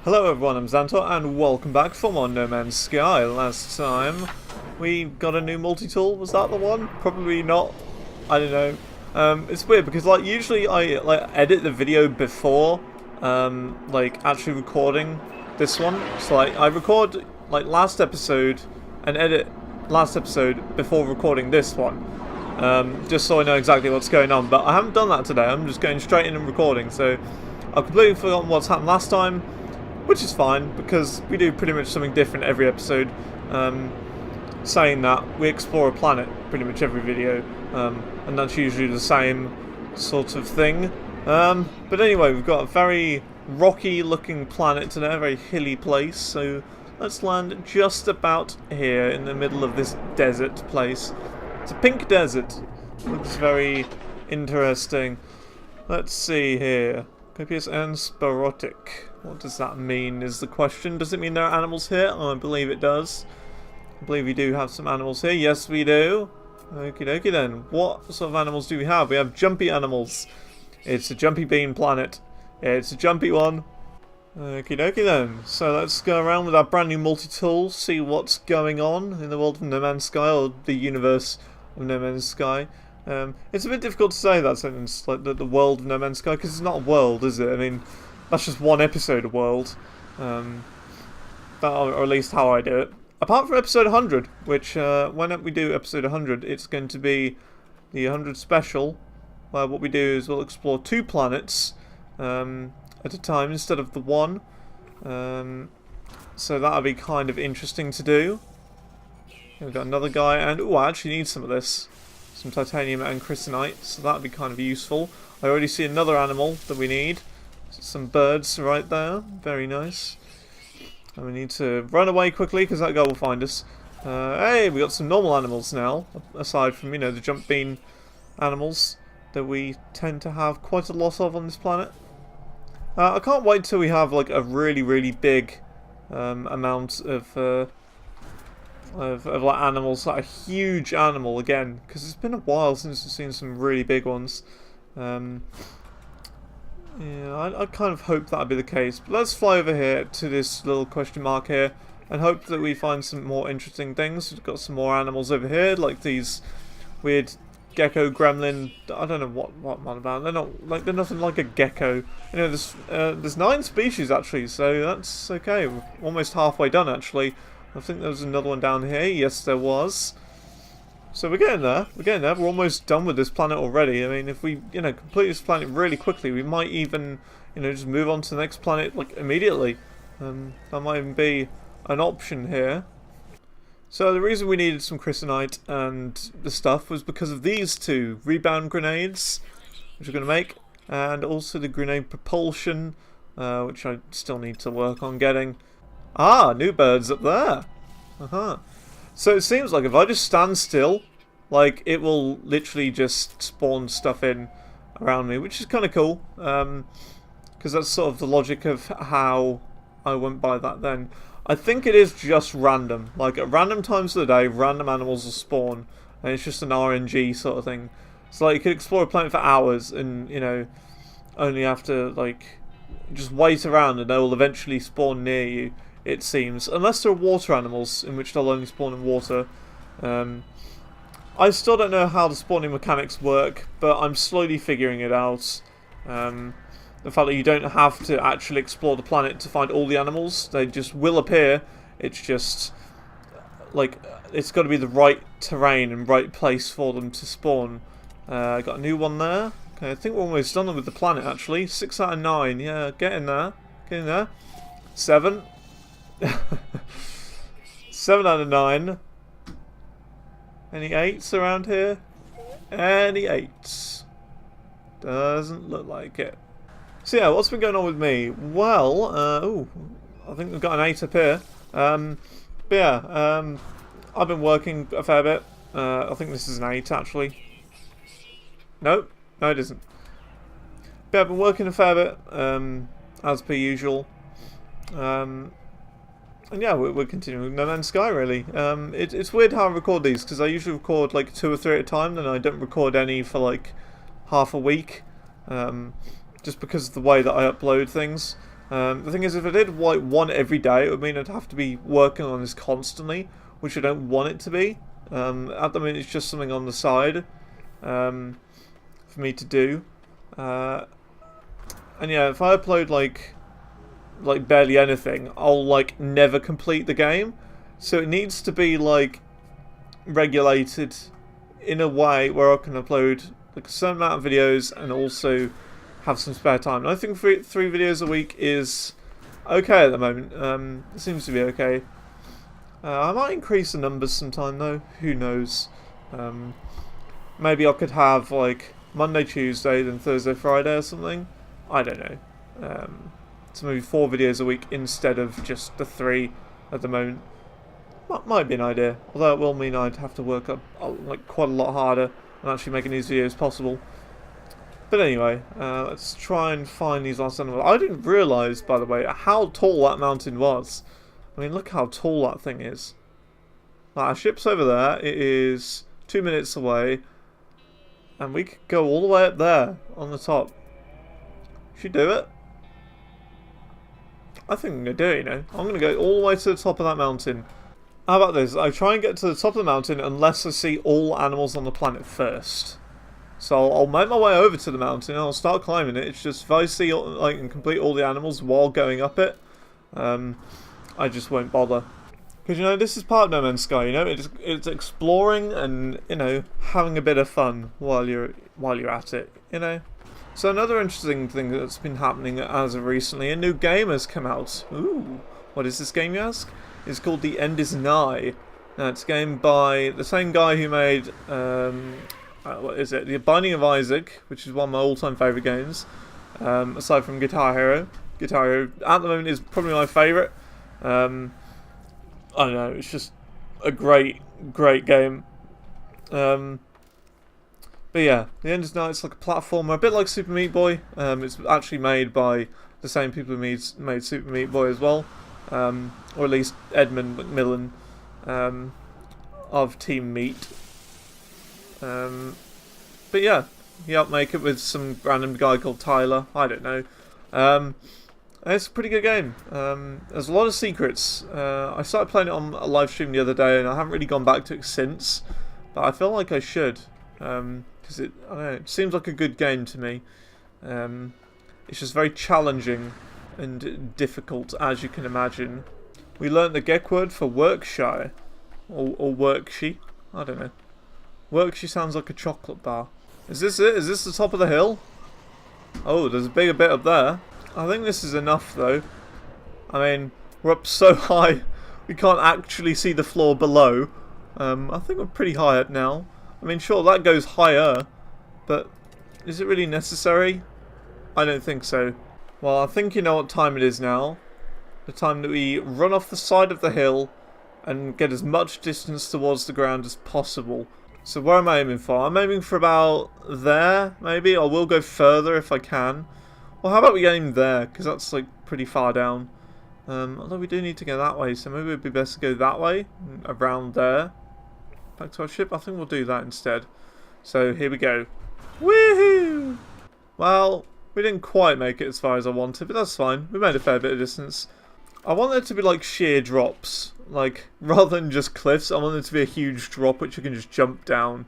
Hello everyone, I'm Zantor and welcome back for more No Man's Sky. Last time we got a new multi-tool, was that the one? Probably not, I don't know. It's weird because usually I edit the video before actually recording this one. So I record last episode and edit last episode before recording this one. Just so I know exactly what's going on, but I haven't done that today. I'm just going straight in and recording, so I've completely forgotten what's happened last time. Which is fine, because we do pretty much something different every episode. Saying that, we explore a planet pretty much every video, and that's usually the same sort of thing. But anyway, we've got a very rocky looking planet today, a very hilly place, so let's land just about here in the middle of this desert place. It's a pink desert. Looks very interesting. Let's see here. Copious and sporadic. What does that mean is the question. Does it mean there are animals here? Oh, I believe it does. I believe we do have some animals here. Yes, we do. Okie dokie then. What sort of animals do we have? We have jumpy animals. It's a jumpy bean planet. It's a jumpy one. Okie dokie then. So let's go around with our brand new multi-tool, see what's going on in the world of No Man's Sky, or the universe of No Man's Sky. It's a bit difficult to say that sentence, like the world of No Man's Sky, because it's not a world, is it? I mean, that's just one episode of world, or at least how I do it. Apart from episode 100, which when we do episode 100, it's going to be the 100 special, where what we do is we'll explore 2 planets at a time instead of the one. So that'll be kind of interesting to do. We've got another guy, and I actually need some of this. Some titanium and crystalite, so that'd be kind of useful. I already see another animal that we need. Some birds right there. Very nice. And we need to run away quickly because that guy will find us. Hey, we got some normal animals now, aside from, the jump bean animals that we tend to have quite a lot of on this planet. I can't wait till we have a really, really big amount of animals, a huge animal again, because it's been a while since we've seen some really big ones. Yeah, I kind of hope that'd be the case. But let's fly over here to this little question mark here and hope that we find some more interesting things. We've got some more animals over here, like these weird gecko gremlin. I don't know what I'm on about. They're nothing like a gecko. There's 9 species actually, so that's okay. We're almost halfway done actually. I think there was another one down here. Yes, there was. So we're getting there. We're almost done with this planet already. I mean, if we, complete this planet really quickly, we might even, just move on to the next planet, immediately. That might even be an option here. So the reason we needed some crystalite and the stuff was because of these 2 rebound grenades, which we're going to make, and also the grenade propulsion, which I still need to work on getting. Ah, new birds up there. So it seems like if I just stand still, it will literally just spawn stuff in around me, which is kind of cool. Because that's sort of the logic of how I went by that then. I think it is just random. At random times of the day, random animals will spawn. And it's just an RNG sort of thing. So you could explore a planet for hours and, only have to, just wait around and they will eventually spawn near you. It seems, unless there are water animals, in which they'll only spawn in water. I still don't know how the spawning mechanics work, but I'm slowly figuring it out. The fact that you don't have to actually explore the planet to find all the animals, they just will appear. It's just, it's got to be the right terrain and right place for them to spawn. Got a new one there. Okay, I think we're almost done with the planet, actually. 6 out of 9, yeah, get in there. 7. 7 out of 9. Any 8s around here? Any 8s? Doesn't look like it. So yeah, what's been going on with me? Well, I think we've got an 8 up here. But yeah, I've been working a fair bit. I think this is an 8 actually. Nope, no it isn't. But yeah, I've been working a fair bit, as per usual. And yeah, we're continuing No Man's Sky, really. It's weird how I record these, because I usually record 2 or 3 at a time, then I don't record any for half a week. Just because of the way that I upload things. The thing is, if I did like one every day, it would mean I'd have to be working on this constantly, which I don't want it to be. At the moment, it's just something on the side for me to do. And yeah, if I upload like barely anything, I'll like never complete the game. So it needs to be like regulated in a way where I can upload like a certain amount of videos and also have some spare time. And I think three videos a week is okay at the moment. It seems to be okay. I might increase the numbers sometime though. Who knows? Maybe I could have like Monday, Tuesday, then Thursday, Friday or something. I don't know. So maybe 4 videos a week instead of just the 3 at the moment. Might be an idea. Although it will mean I'd have to work up like quite a lot harder on actually making these videos possible. But anyway, let's try and find these last animals. I didn't realise, by the way, how tall that mountain was. I mean, look how tall that thing is. Our ship's over there. It is 2 minutes away. And we could go all the way up there on the top. Should do it. I think I'm going to do it, you know. I'm going to go all the way to the top of that mountain. How about this? I try and get to the top of the mountain unless I see all animals on the planet first. So I'll make my way over to the mountain and I'll start climbing it. It's just if I see like and complete all the animals while going up it, I just won't bother. Because you know this is part of No Man's Sky. You know it's exploring and you know having a bit of fun while you're at it. You know. So another interesting thing that's been happening as of recently, a new game has come out. Ooh, what is this game, you ask? It's called The End Is Nigh. Now it's a game by the same guy who made what is it? The Binding of Isaac, which is one of my all-time favourite games, aside from Guitar Hero. Guitar Hero, at the moment, is probably my favourite. I don't know, it's just a great game. But yeah, The End is Nigh, it's like a platformer, a bit like Super Meat Boy. It's actually made by the same people who made Super Meat Boy as well. Or at least Edmund Macmillan of Team Meat. But yeah, he helped make it with some random guy called Tyler. I don't know. It's a pretty good game. There's a lot of secrets. I started playing it on a live stream the other day, and I haven't really gone back to it since. But I feel like I should, because I don't know, it seems like a good game to me. It's just very challenging and difficult, as you can imagine. We learnt the Gek word for workshy, or workshy. I don't know. Workshy sounds like a chocolate bar. Is this it? Is this the top of the hill? Oh, there's a bigger bit up there. I think this is enough, though. I mean, we're up so high, we can't actually see the floor below. I think we're pretty high up now. I mean, sure, that goes higher, but is it really necessary? I don't think so. Well, I think you know what time it is now. The time that we run off the side of the hill and get as much distance towards the ground as possible. So where am I aiming for? I'm aiming for about there, maybe. I will go further if I can. Well, how about we aim there? Because that's like pretty far down. Although we do need to go that way, so maybe it'd be best to go that way, around there. Back to our ship. I think we'll do that instead. So here we go. Woohoo! Well, we didn't quite make it as far as I wanted, but that's fine. We made a fair bit of distance. I want there to be like sheer drops. Like, rather than just cliffs, I want there to be a huge drop which you can just jump down.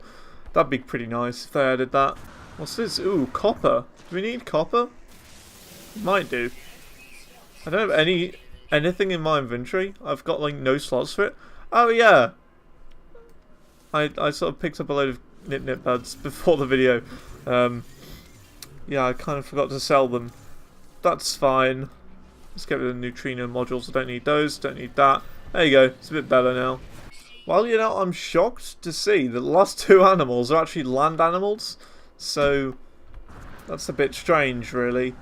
That'd be pretty nice if they added that. What's this? Ooh, copper. Do we need copper? Might do. I don't have anything in my inventory. I've got like no slots for it. Oh yeah. I sort of picked up a load of nip buds before the video. Yeah, I kind of forgot to sell them. That's fine. Let's get rid of the neutrino modules. I don't need those. Don't need that. There you go. It's a bit better now. Well, you know, I'm shocked to see that the last 2 animals are actually land animals. So that's a bit strange, really.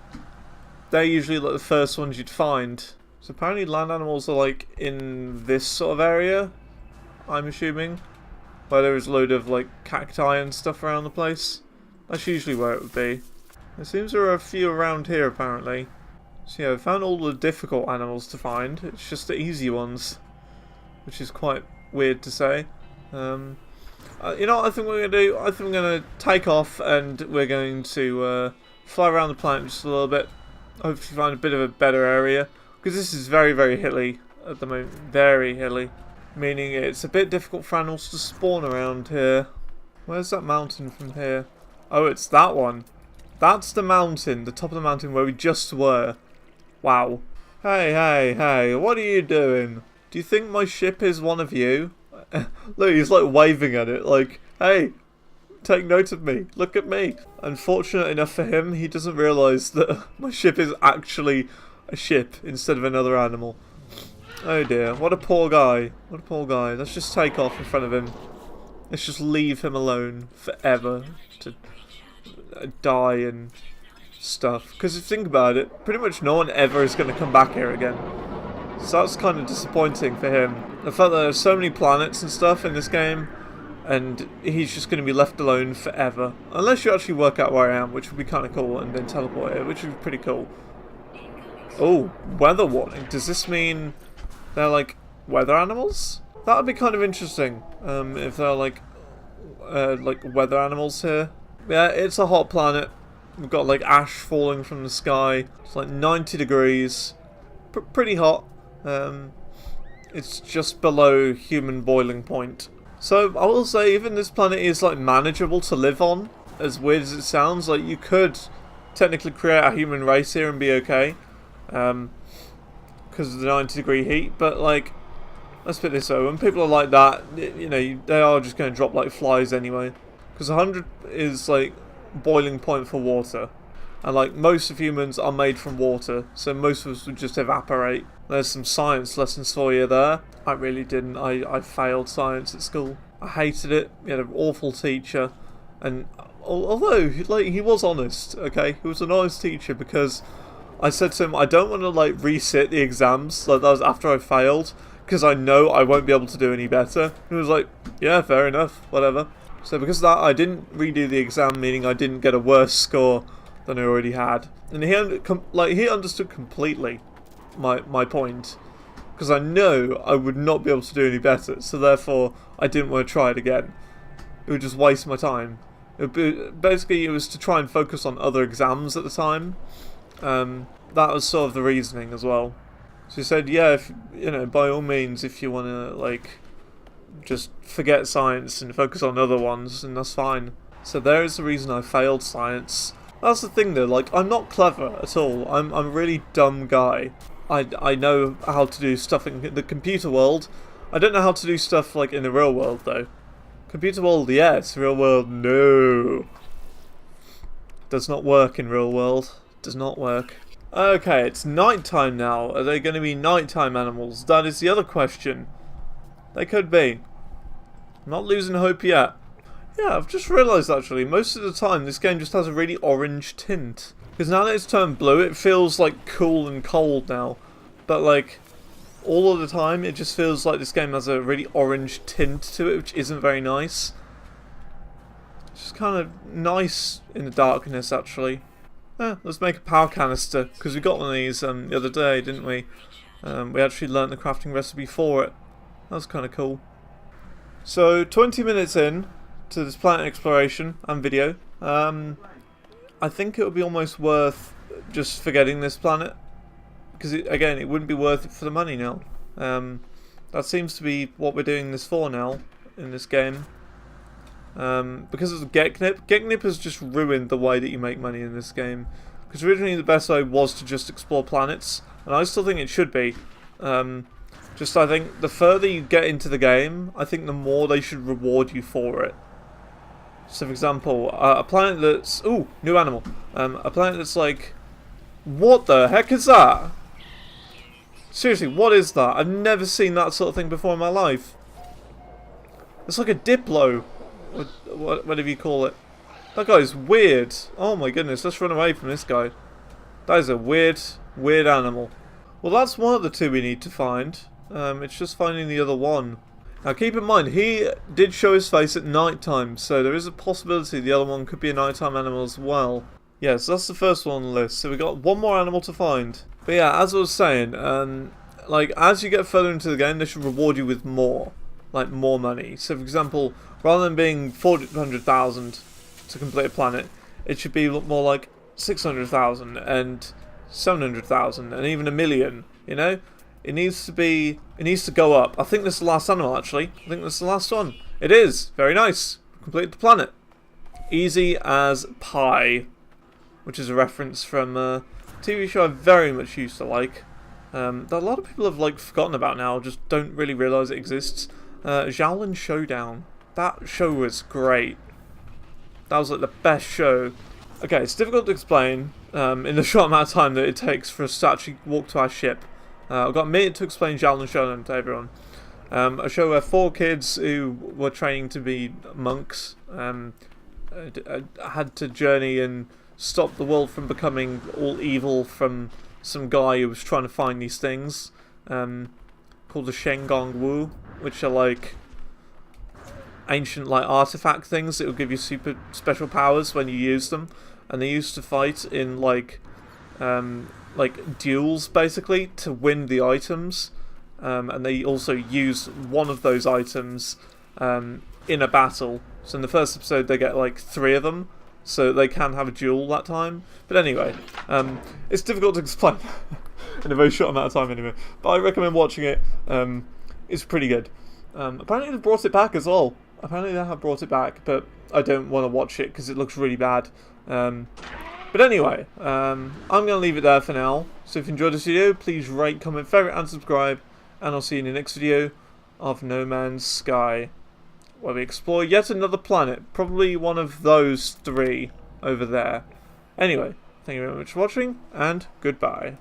They're usually like the first ones you'd find. So apparently land animals are like in this sort of area, I'm assuming, where there is a load of like cacti and stuff around the place. That's usually where it would be. It seems there are a few around here apparently. So yeah, I found all the difficult animals to find. It's just the easy ones, which is quite weird to say. You know what I think we're going to do? I think we're going to take off and we're going to fly around the planet just a little bit. hopefully find a bit of a better area. Because this is very, very hilly at the moment. Very hilly. Meaning it's a bit difficult for animals to spawn around here. Where's that mountain from here? Oh, it's that one. That's the mountain, the top of the mountain where we just were. Wow. Hey, hey, hey, what are you doing? Do you think my ship is one of you? Look, he's like waving at it, like, hey, take note of me, look at me. Unfortunate enough for him, he doesn't realise that my ship is actually a ship instead of another animal. Oh dear, what a poor guy. What a poor guy. Let's just take off in front of him. Let's just leave him alone forever to die and stuff. Because if you think about it, pretty much no one ever is going to come back here again. So that's kind of disappointing for him. The fact that there's so many planets and stuff in this game, and he's just going to be left alone forever. Unless you actually work out where I am, which would be kind of cool, and then teleport here, which would be pretty cool. Oh, weather warning. Does this mean they're like weather animals? That would be kind of interesting, if they're like weather animals here. Yeah, it's a hot planet. We've got like ash falling from the sky. It's like 90 degrees. Pretty hot. It's just below human boiling point. So I will say even this planet is like manageable to live on. As weird as it sounds, like you could technically create a human race here and be okay. Because of the 90-degree heat, but like, let's put it this way, when people are like that, you know, they are just going to drop like flies anyway. Because 100 is like boiling point for water, and like most of humans are made from water, so most of us would just evaporate. There's some science lessons for you there. I really didn't. I failed science at school. I hated it. We had an awful teacher, and although like he was honest, okay, he was an honest teacher, because I said to him, I don't want to like resit the exams, like that was after I failed, because I know I won't be able to do any better. He was like, yeah, fair enough, whatever. So because of that, I didn't redo the exam, meaning I didn't get a worse score than I already had. And he understood completely my point, because I know I would not be able to do any better. So therefore, I didn't want to try it again. It would just waste my time. Basically, it was to try and focus on other exams at the time. That was sort of the reasoning as well. So he said, yeah, if, you know, by all means, if you want to like just forget science and focus on other ones, and that's fine. So there is the reason I failed science. That's the thing though, like, I'm not clever at all. I'm a really dumb guy. I know how to do stuff in the computer world. I don't know how to do stuff like in the real world though. Computer world, yes. Real world, no. Does not work in real world. Does not work. Okay, it's nighttime now. Are they going to be nighttime animals? That is the other question. They could be. I'm not losing hope yet. Yeah, I've just realised actually, most of the time this game just has a really orange tint. Because now that it's turned blue, it feels like cool and cold now. But like, all of the time, it just feels like this game has a really orange tint to it, which isn't very nice. It's just kind of nice in the darkness, actually. Yeah, let's make a power canister, because we got one of these the other day, didn't we? We actually learnt the crafting recipe for it. That was kind of cool. So, 20 minutes in to this planet exploration and video. I think it would be almost worth just forgetting this planet. Because, again, it wouldn't be worth it for the money now. That seems to be what we're doing this for now, in this game. Because of the GetKnip. GetKnip has just ruined the way that you make money in this game. Because originally the best way was to just explore planets. And I still think it should be. Just I think the further you get into the game, I think the more they should reward you for it. So for example, a planet that's... Ooh, new animal. A planet that's like... What the heck is that? Seriously, what is that? I've never seen that sort of thing before in my life. It's like a Diplo. Whatever you call it. That guy's weird. Oh my goodness, let's run away from this guy. That is a weird animal. Well, that's one of the two we need to find. It's just finding the other one. Now keep in mind, he did show his face at night time, so there is a possibility the other one could be a nighttime animal as well. Yes, that's the first one on the list. So we got one more animal to find. But yeah, as I was saying, like as you get further into the game, they should reward you with more. Like more money. So for example, rather than being 400,000 to complete a planet, it should be more like 600,000 and 700,000, and even 1,000,000. You know, it needs to go up. I think this is the last animal, actually. I think this is the last one. It is very nice. Completed the planet. Easy as pie, which is a reference from a TV show I very much used to like. That a lot of people have like forgotten about now, just don't really realise it exists. Showdown. That show was great. That was like the best show. Okay, it's difficult to explain in the short amount of time that it takes for us to actually walk to our ship. I've got a minute to explain Showdown to everyone. A show where 4 kids who were training to be monks had to journey and stop the world from becoming all evil from some guy who was trying to find these things called the Shengong Wu, which are like ancient like artifact things that will give you super special powers when you use them, and they used to fight in like duels basically to win the items, and they also use one of those items in a battle. So in the first episode they get like 3 of them, so they can have a duel that time. But anyway, it's difficult to explain in a very short amount of time anyway. But I recommend watching it. It's pretty good. Apparently they've brought it back as well. Apparently they have brought it back, but I don't want to watch it because it looks really bad. But anyway, I'm going to leave it there for now. So if you enjoyed this video, please rate, comment, favourite and subscribe. And I'll see you in the next video of No Man's Sky, where we explore yet another planet. Probably one of those 3 over there. Anyway, thank you very much for watching, and goodbye.